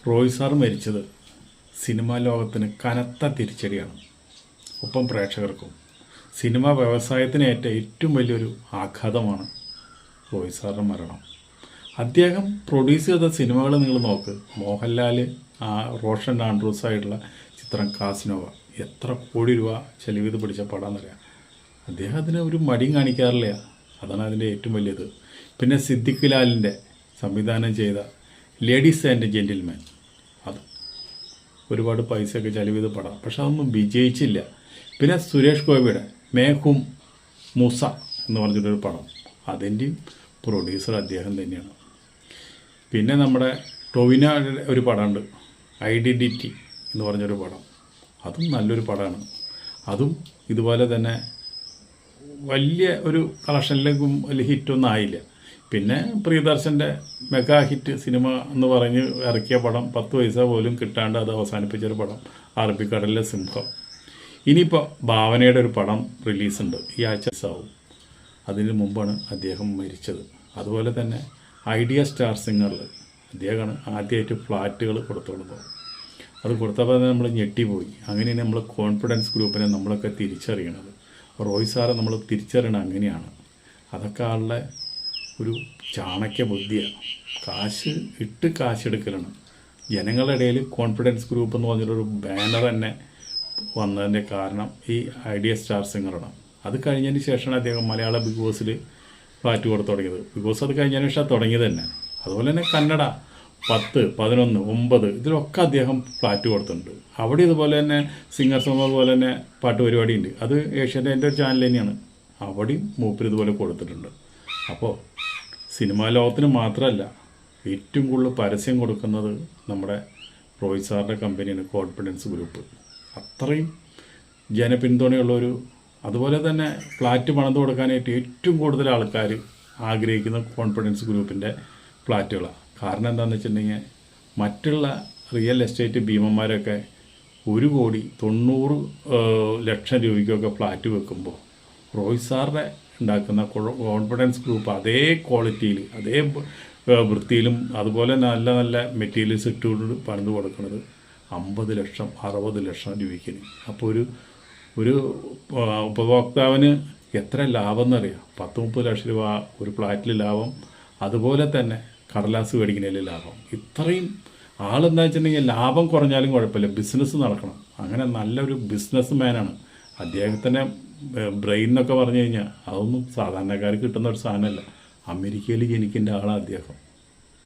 Roy sir മരിച്ചത് cinema ലോകത്തിന് കനത്ത തിരിച്ചടിയാണ്. ഒപ്പം പ്രേക്ഷകർക്കും സിനിമാ വ്യവസായത്തിനേറ്റ ഏറ്റവും വലിയൊരു ആഘാതമാണ് റോയ് സാറിൻ്റെ മരണം. അദ്ദേഹം പ്രൊഡ്യൂസ് ചെയ്ത സിനിമകൾ നിങ്ങൾ നോക്ക്. മോഹൻലാൽ, റോഷൻ ആൻഡ്രൂസായിട്ടുള്ള ചിത്രം കാസിനോവ എത്ര കോടി രൂപ ചെലവ് ചെയ്ത് പിടിച്ച പടമെന്നറിയാം. അദ്ദേഹം അതിന് ഒരു മടിയും കാണിക്കാറില്ല. അതാണ് അതിൻ്റെ ഏറ്റവും വലിയത്. പിന്നെ സിദ്ദിഖ് ലാലിൻ്റെ സംവിധാനം ചെയ്ത ലേഡീസ് ആൻഡ് ജെൻറ്റിൽമാൻ, അത് ഒരുപാട് പൈസയൊക്കെ ചെലവ് ചെയ്ത് പടം, പക്ഷെ അതൊന്നും വിജയിച്ചില്ല. പിന്നെ സുരേഷ് ഗോപിയുടെ മേഹും മൂസ എന്ന് പറഞ്ഞിട്ടൊരു പടം, അതിൻ്റെയും പ്രൊഡ്യൂസർ അദ്ദേഹം തന്നെയാണ്. പിന്നെ നമ്മുടെ ടൊവിനോയുടെ ഒരു പടമുണ്ട്, ഐഡൻറ്റിറ്റി എന്ന് പറഞ്ഞൊരു പടം, അതും നല്ലൊരു പടമാണ്. അതും ഇതുപോലെ തന്നെ വലിയ ഒരു കളക്ഷനിലേക്കും വലിയ ഹിറ്റൊന്നും ആയില്ല. പിന്നെ പ്രിയദർശൻ്റെ മെഗാ ഹിറ്റ് സിനിമ എന്ന് പറഞ്ഞ് ഇറക്കിയ പടം 10 പൈസ പോലും കിട്ടാണ്ട് അത് അവസാനിപ്പിച്ചൊരു പടം, അറബിക്കടലിലെ സിംഹം. ഇനിയിപ്പോൾ ഭാവനയുടെ ഒരു പടം റിലീസുണ്ട്, ഈ ആഴ്ച ആവും. അതിന് മുമ്പാണ് അദ്ദേഹം മരിച്ചത്. അതുപോലെ തന്നെ ഐഡിയ സ്റ്റാർ സിംഗറിൽ അദ്ദേഹമാണ് ആദ്യമായിട്ട് ഫ്ലാറ്റുകൾ കൊടുത്തോളുന്നത്. അത് കൊടുത്തപ്പോൾ തന്നെ നമ്മൾ ഞെട്ടിപ്പോയി. അങ്ങനെയാണ് നമ്മൾ കോൺഫിഡൻസ് ഗ്രൂപ്പിനെ നമ്മളൊക്കെ തിരിച്ചറിയണത്. റോയ് സാറെ നമ്മൾ തിരിച്ചറിയണത് അങ്ങനെയാണ്. അതൊക്കെ ആളുടെ ഒരു ചാണക്യ ബുദ്ധിയാണ്. കാശ് ഇട്ട് കാശെടുക്കലാണ്. ജനങ്ങളുടെ ഇടയിൽ കോൺഫിഡൻസ് ഗ്രൂപ്പ് എന്ന് പറഞ്ഞൊരു ബാനർ തന്നെ വന്നതിൻ്റെ കാരണം ഈ ഐഡിയ സ്റ്റാർ സിംഗറാണ്. അത് കഴിഞ്ഞതിന് ശേഷമാണ് അദ്ദേഹം മലയാള ബിഗ് ബോസിൽ ഫ്ലാറ്റ് കൊടുത്തു തുടങ്ങിയത്. ബിഗ് ബോസ് അത് കഴിഞ്ഞതിന് ശേഷം തുടങ്ങിയത് തന്നെ. അതുപോലെ തന്നെ കന്നഡ 10, 11, 9 ഇതിലൊക്കെ അദ്ദേഹം ഫ്ലാറ്റ് കൊടുത്തിട്ടുണ്ട്. അവിടെ ഇതുപോലെ തന്നെ സിംഗർ സോങ് പോലെ തന്നെ പാട്ട് പരിപാടിയുണ്ട്. അത് ഏഷ്യാനെറ്റിൻ്റെ ഒരു ചാനൽ തന്നെയാണ്. അവിടെയും മൂപ്പര് ഇതുപോലെ കൊടുത്തിട്ടുണ്ട്. അപ്പോൾ സിനിമാ ലോകത്തിന് മാത്രമല്ല, ഏറ്റവും കൂടുതൽ പരസ്യം കൊടുക്കുന്നത് നമ്മുടെ റോയ് സാറിൻ്റെ കമ്പനിയാണ് കോൺഫിഡൻസ് ഗ്രൂപ്പ്. അത്രയും ജനപിന്തുണയുള്ളൊരു, അതുപോലെ തന്നെ ഫ്ലാറ്റ് പണിത് കൊടുക്കാനായിട്ട് ഏറ്റവും കൂടുതൽ ആൾക്കാർ ആഗ്രഹിക്കുന്ന കോൺഫിഡൻസ് ഗ്രൂപ്പിൻ്റെ ഫ്ലാറ്റുകളാണ്. കാരണം എന്താണെന്ന് വെച്ചിട്ടുണ്ടെങ്കിൽ മറ്റുള്ള റിയൽ എസ്റ്റേറ്റ് ഭീമന്മാരൊക്കെ 1,90,00,000 രൂപയ്ക്കൊക്കെ ഫ്ലാറ്റ് വെക്കുമ്പോൾ റോയ് സാറിൻ്റെ ഉണ്ടാക്കുന്ന കോൺഫിഡൻസ് ഗ്രൂപ്പ് അതേ ക്വാളിറ്റിയിൽ അതേ വൃത്തിയിലും അതുപോലെ നല്ല നല്ല മെറ്റീരിയൽസ് ഇട്ടുകൊണ്ട് പണിത് കൊടുക്കുന്നത് 50 ലക്ഷം 60 ലക്ഷം രൂപയ്ക്ക്. അപ്പോൾ ഒരു ഉപഭോക്താവിന് എത്ര ലാഭം എന്നറിയാം. 10-30 ലക്ഷം രൂപ ഒരു ഫ്ലാറ്റിൽ ലാഭം, അതുപോലെ തന്നെ കടലാസ് മേടിക്കുന്നതിൽ ലാഭം. ഇത്രയും ആളെന്താ വെച്ചിട്ടുണ്ടെങ്കിൽ ലാഭം കുറഞ്ഞാലും കുഴപ്പമില്ല, ബിസിനസ് നടക്കണം. അങ്ങനെ നല്ലൊരു ബിസിനസ് മാനാണ്. അദ്ദേഹത്തിൻ്റെ ബ്രെയിൻ എന്നൊക്കെ പറഞ്ഞു കഴിഞ്ഞാൽ അതൊന്നും സാധാരണക്കാർക്ക് കിട്ടുന്ന ഒരു സാധനമല്ല. അമേരിക്കയിൽ ജനിക്കേണ്ട ആളാണ് അദ്ദേഹം.